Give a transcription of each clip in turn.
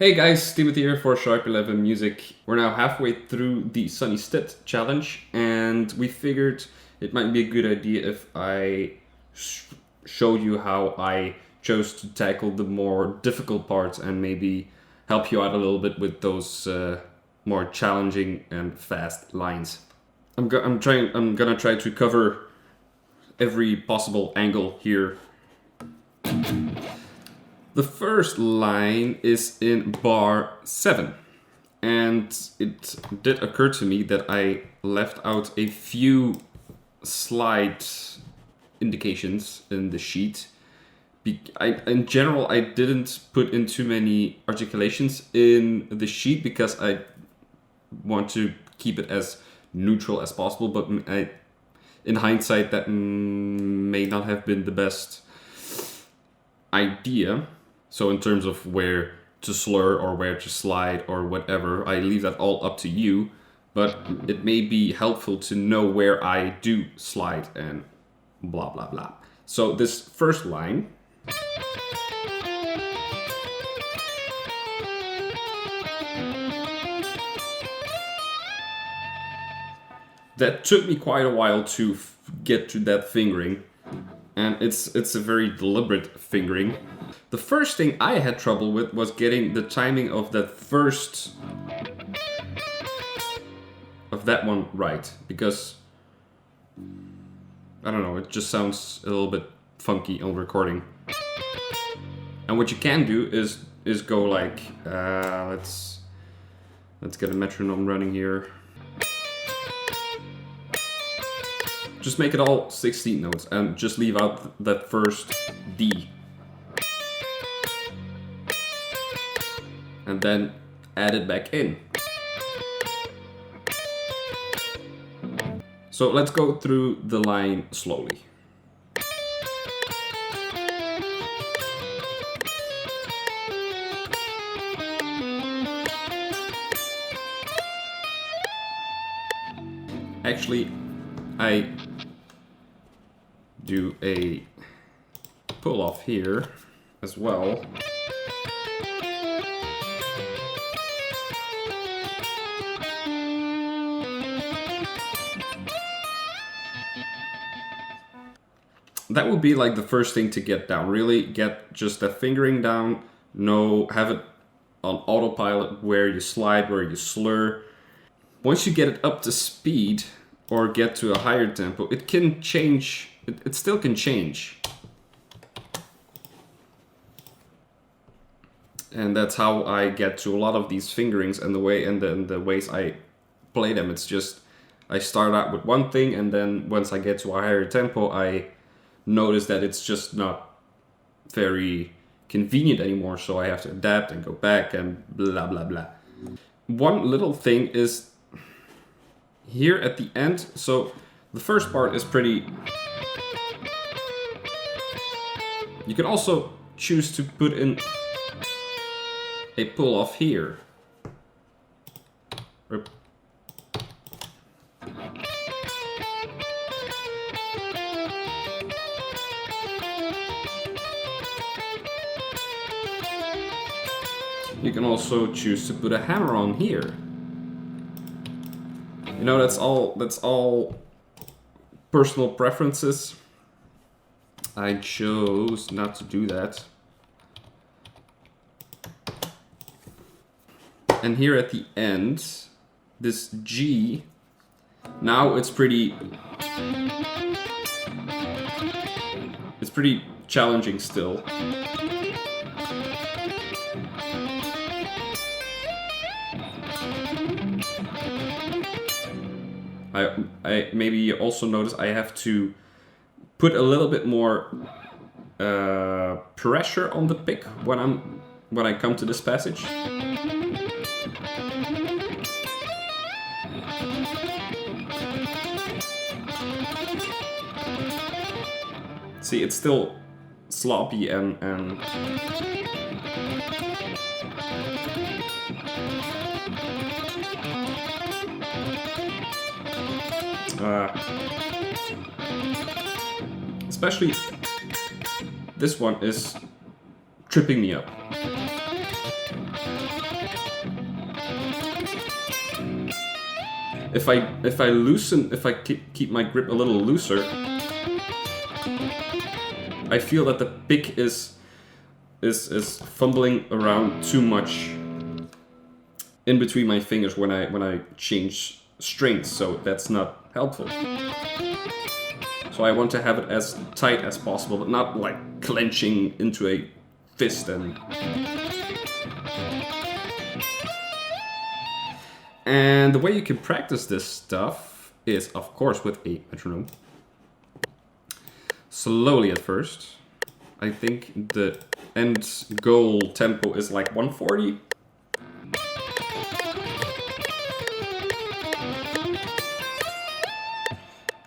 Hey guys, Timothy here for Sharp 11 Music. We're now halfway through the Sonny Stitt challenge, and we figured it might be a good idea if I show you how I chose to tackle the more difficult parts and maybe help you out a little bit with those more challenging and fast lines. I'm gonna try to cover every possible angle here. The first line is in bar 7, and it did occur to me that I left out a few slide indications in the sheet. In general, I didn't put in too many articulations in the sheet because I want to keep it as neutral as possible, but in hindsight that may not have been the best idea. So in terms of where to slur or where to slide or whatever, I leave that all up to you, but it may be helpful to know where I do slide and blah blah blah. So this first line, that took me quite a while to get to that fingering, and it's a very deliberate fingering. The first thing I had trouble with was getting the timing of that one right, because I don't know, it just sounds a little bit funky on recording. And what you can do is go like let's get a metronome running here. Just make it all 16 notes and just leave out that first D. And then add it back in. So let's go through the line slowly. Actually, I do a pull off here as well. That would be like the first thing to get down. Really get just the fingering down. Have it on autopilot where you slide, where you slur. Once you get it up to speed or get to a higher tempo, it can change. It still can change. And that's how I get to a lot of these fingerings and the ways I play them. It's just I start out with one thing, and then once I get to a higher tempo, I notice that it's just not very convenient anymore, so I have to adapt and go back and blah blah blah. One little thing is here at the end. So the first part is pretty. You can also choose to put in a pull off here. You can also choose to put a hammer on here. You know, that's all personal preferences. I chose not to do that. And here at the end, this G, now it's pretty challenging still. I maybe also notice I have to put a little bit more pressure on the pick when I come to this passage. See, it's still sloppy and especially this one is tripping me up. If I keep my grip a little looser, I feel that the pick is fumbling around too much in between my fingers when I change strings, so that's not helpful. So I want to have it as tight as possible, but not like clenching into a fist and the way you can practice this stuff is, of course, with a metronome. Slowly at first. I think the end goal tempo is like 140.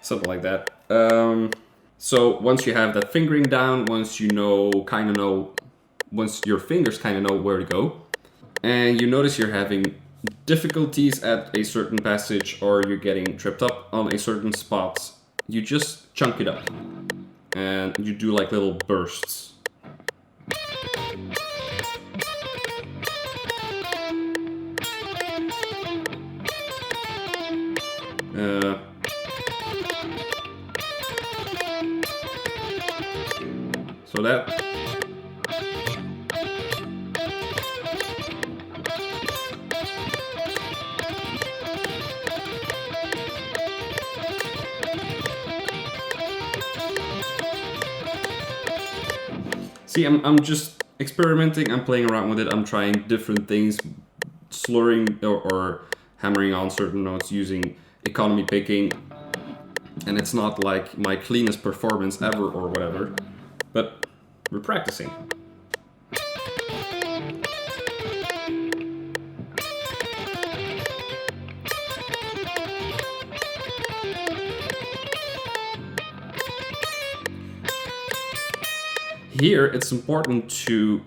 Something like that. So once you have that fingering down, once your fingers kind of know where to go, and you notice you're having difficulties at a certain passage or you're getting tripped up on a certain spot, you just chunk it up and you do like little bursts. So that. See, I'm just experimenting, I'm playing around with it, I'm trying different things, slurring or hammering on certain notes using economy picking, and it's not like my cleanest performance ever or whatever, but we're practicing. Here, it's important to,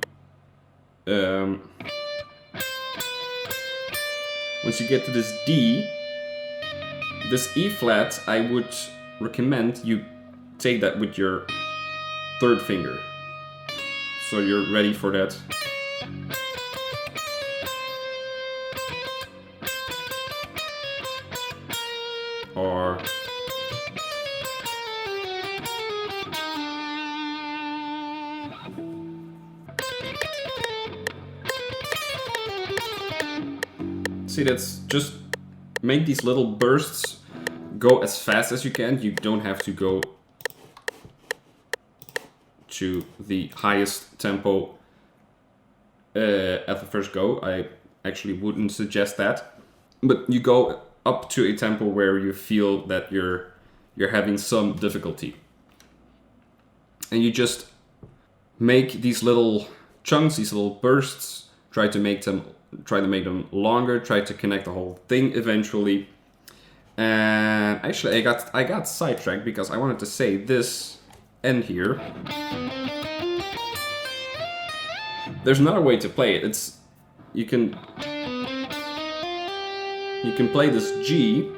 once you get to this D, this E flat, I would recommend you take that with your third finger. So you're ready for that. Or see, that's just make these little bursts go as fast as you can. You don't have to go to the highest tempo at the first go. I actually wouldn't suggest that. But you go up to a tempo where you feel that you're having some difficulty. And you just make these little chunks, these little bursts, try to make them longer, try to connect the whole thing eventually. And actually I got sidetracked because I wanted to say this end here. There's another way to play it. You can play this G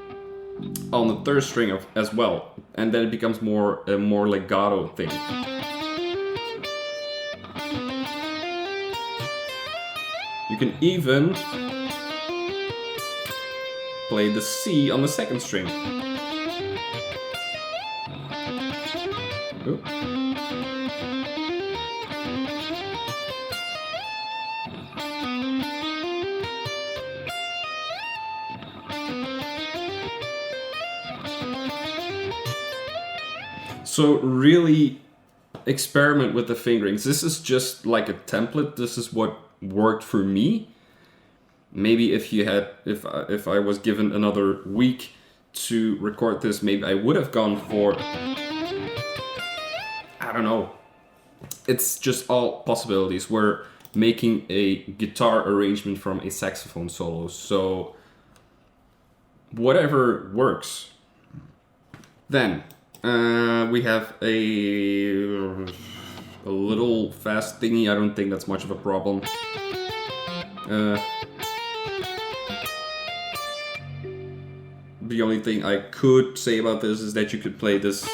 on the third string as well, and then it becomes a more legato thing. You can even play the C on the second string. Ooh. So really experiment with the fingerings. This is just like a template. This is what worked for me. Maybe if I was given another week to record this, maybe I would have gone for, I don't know. It's just all possibilities. We're making a guitar arrangement from a saxophone solo, so whatever works. Then we have a little fast thingy. I don't think that's much of a problem. The only thing I could say about this is that you could play this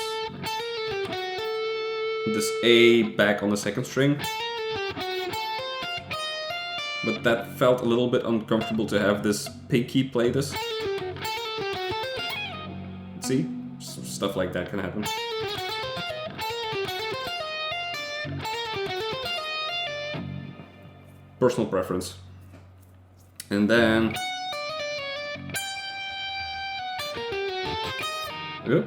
A back on the second string. But that felt a little bit uncomfortable to have this pinky play this. See? Stuff like that can happen. Personal preference. And then... Yeah.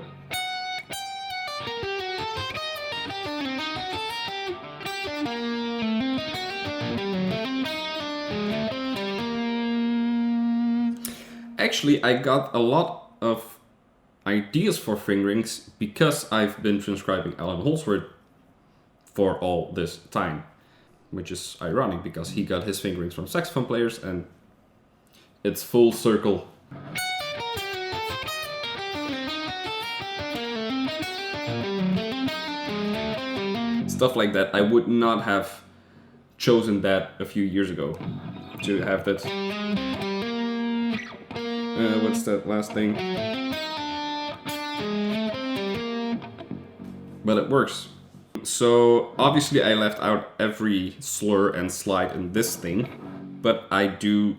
Actually, I got a lot of ideas for fingerings because I've been transcribing Alan Holdsworth for all this time. Which is ironic because he got his fingerings from saxophone players and it's full circle. Stuff like that. I would not have chosen that a few years ago to have that. What's that last thing? But it works. So obviously I left out every slur and slide in this thing, but I do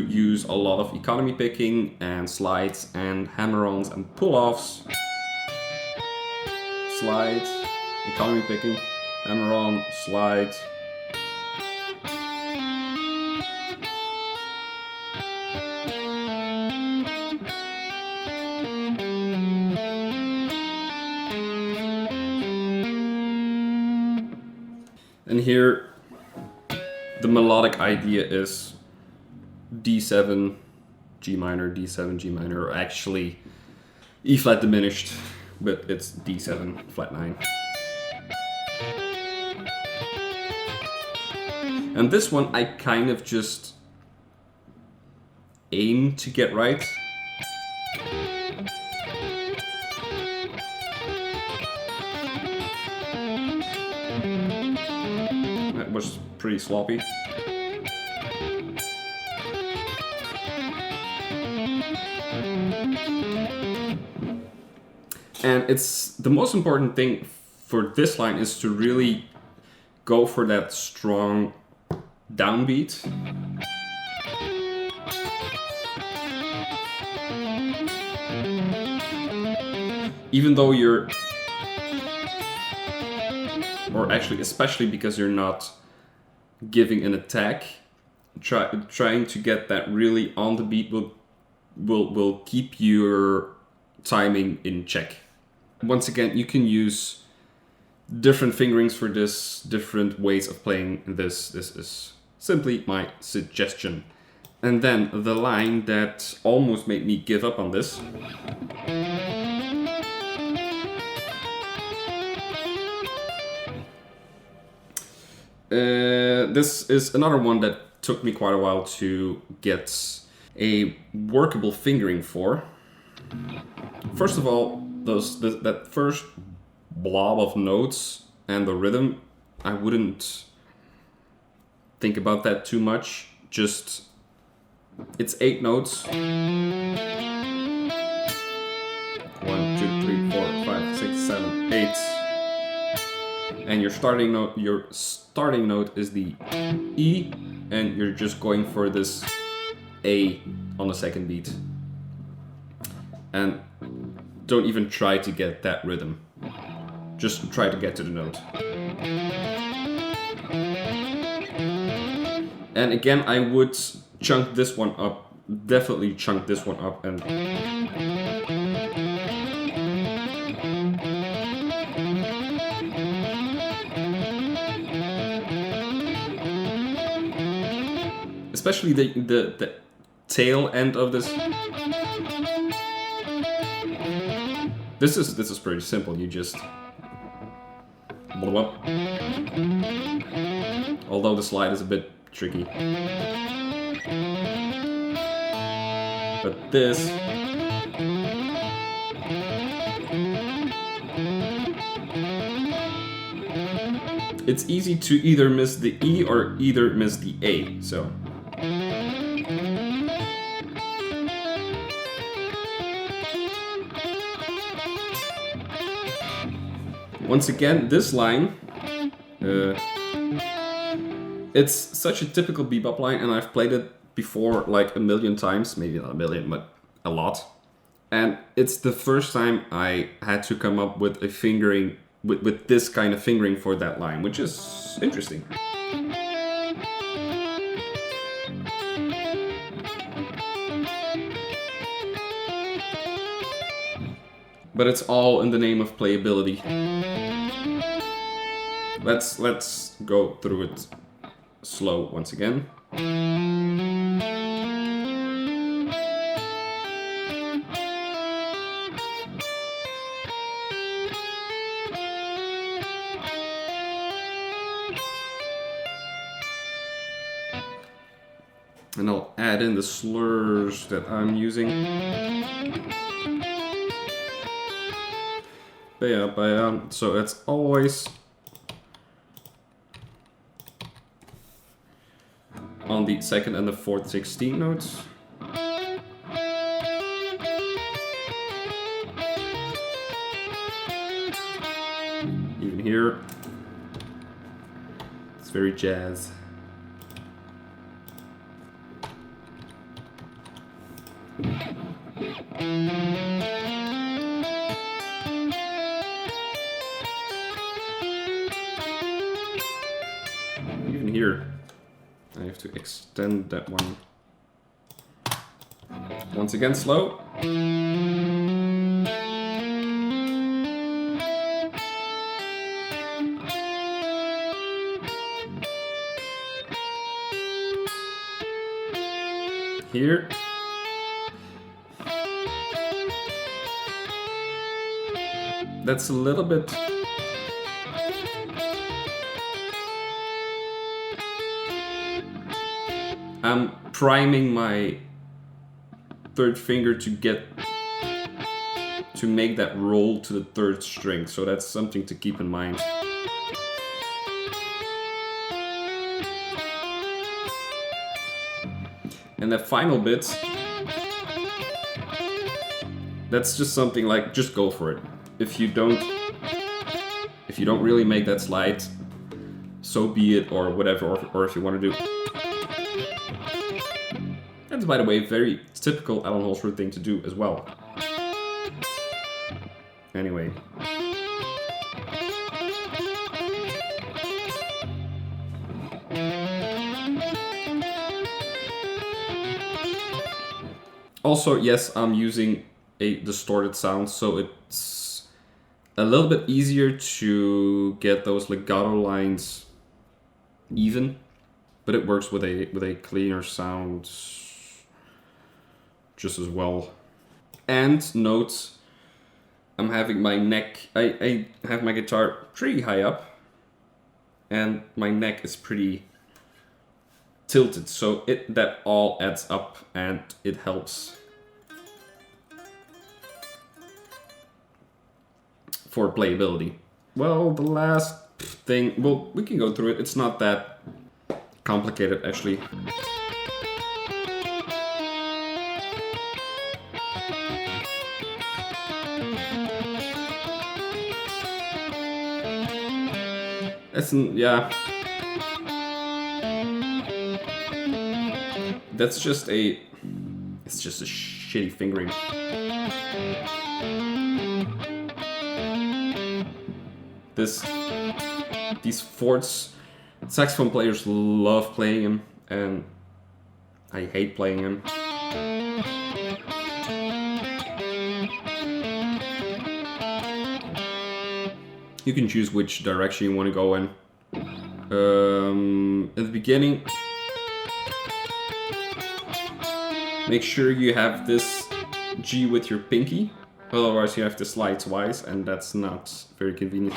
use a lot of economy picking and slides and hammer-ons and pull-offs. Slides, economy picking, hammer-on, slides. And here, the melodic idea is D7, G minor, D7, G minor, or actually E flat diminished, but it's D7, flat 9. And this one I kind of just aim to get right. That was pretty sloppy. And it's the most important thing for this line is to really go for that strong downbeat. Even though you're, or actually especially because you're not giving an attack, trying to get that really on the beat will keep your timing in check. Once again, you can use different fingerings for this, different ways of playing this. This is simply my suggestion. And then the line that almost made me give up on this. This is another one that took me quite a while to get a workable fingering for. First of all, that first blob of notes and the rhythm, I wouldn't think about that too much. Just, it's 8 notes. 1, 2, 3, 4, 5, 6, 7, 8. And your starting note is the E, and you're just going for this A on the second beat. And don't even try to get that rhythm. Just try to get to the note. And again, I would chunk this one up, definitely chunk this one up, and especially the tail end of this. This is pretty simple. You just blow up. Although the slide is a bit tricky. But this it's easy to either miss the E or either miss the A, so once again, this line, It's such a typical bebop line, and I've played it before like a million times, maybe not a million, but a lot. And it's the first time I had to come up with a fingering, with this kind of fingering for that line, which is interesting. But it's all in the name of playability. Let's go through it slow once again. And I'll add in the slurs that I'm using. So it's always on the second and the fourth 16 notes. Even here, it's very jazz. Even here, I have to extend that one. Once again, slow. Here. That's a little bit... I'm priming my third finger to make that roll to the third string, so that's something to keep in mind. And that final bit, that's just something like, just go for it. If you don't really make that slide, so be it, or whatever, or if you want to do. That's, by the way, a very typical Alan Holsworth thing to do as well. Anyway. Also, yes, I'm using a distorted sound, so it's a little bit easier to get those legato lines even, but it works with a cleaner sound just as well. And note, I'm having my neck, I have my guitar pretty high up, and my neck is pretty tilted, so that all adds up and it helps for playability. Well, the last thing, well, we can go through it. It's not that complicated, actually. Yeah. It's just a shitty fingering. These fourths, saxophone players love playing them, and I hate playing them. You can choose which direction you want to go in. At the beginning, make sure you have this G with your pinky, otherwise you have to slide twice, and that's not very convenient.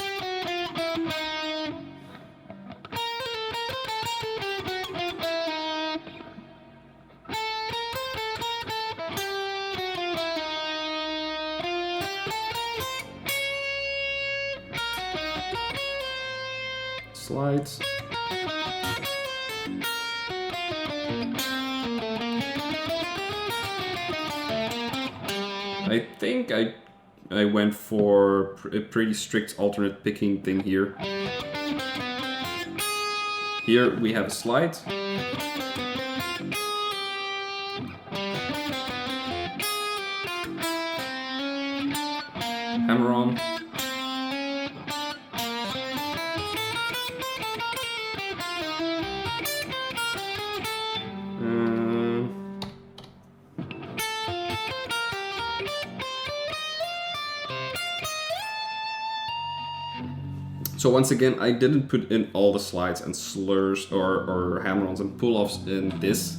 Slides. I think I went for a pretty strict alternate picking thing here. Here we have a slide. Hammer on. So once again, I didn't put in all the slides and slurs or hammer-ons and pull-offs in this,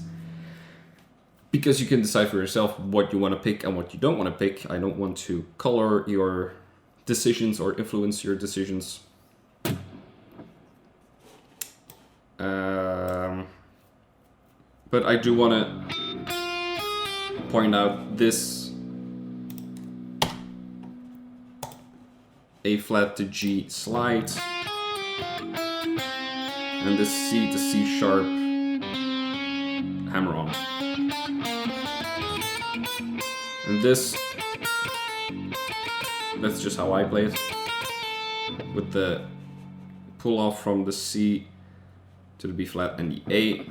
because you can decide for yourself what you want to pick and what you don't want to pick. I don't want to color your decisions or influence your decisions. But I do want to point out this A flat to G slide, and this C to C sharp hammer on. And this, that's just how I play it, with the pull off from the C to the B flat and the A.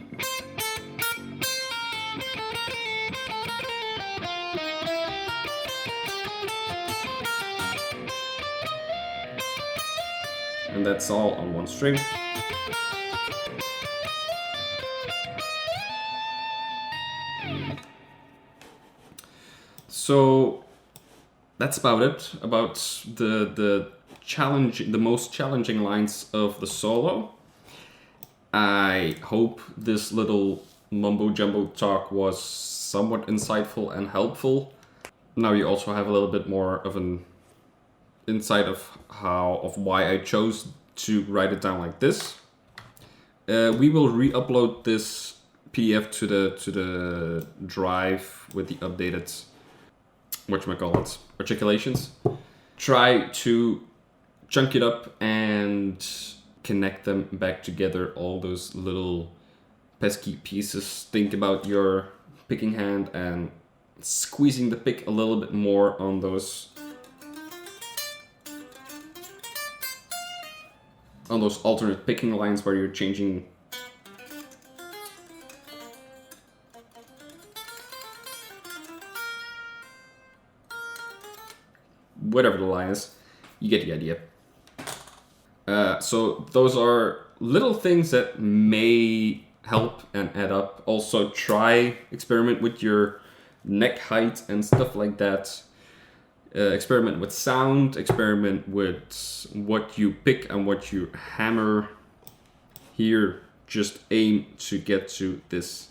And that's all on one string. So that's about it, about the most challenging lines of the solo. I hope this little mumbo jumbo talk was somewhat insightful and helpful. Now you also have a little bit more of an insight of why I chose to write it down like this. We will re-upload this PDF to the drive with the updated articulations. Try to chunk it up and connect them back together, all those little pesky pieces. Think about your picking hand and squeezing the pick a little bit more on those alternate picking lines where you're changing whatever the line is. You get the idea. So those are little things that may help and add up. Also experiment with your neck height and stuff like that. Experiment with sound, experiment with what you pick and what you hammer. Here, just aim to get to this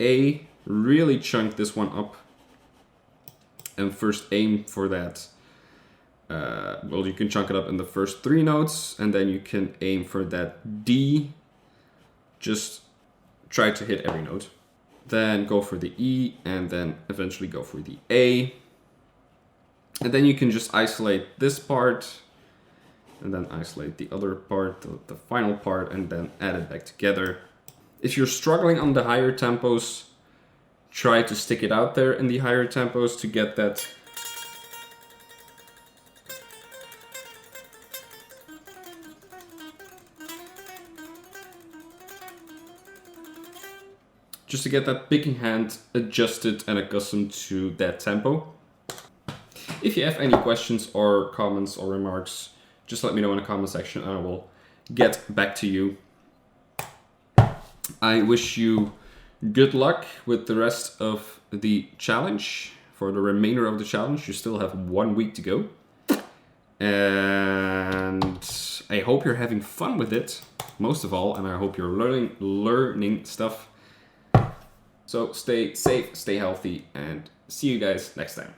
A, really chunk this one up, and first aim for that. Well, you can chunk it up in the first 3 notes, and then you can aim for that D. Just try to hit every note. Then go for the E, and then eventually go for the A. And then you can just isolate this part, and then isolate the other part, the final part, and then add it back together. If you're struggling on the higher tempos, try to stick it out there in the higher tempos to get that picking hand adjusted and accustomed to that tempo. If you have any questions or comments or remarks, just let me know in the comment section and I will get back to you. I wish you good luck with the rest of the challenge. For the remainder of the challenge, you still have 1 week to go. And I hope you're having fun with it, most of all, and I hope you're learning stuff. So stay safe, stay healthy, and see you guys next time.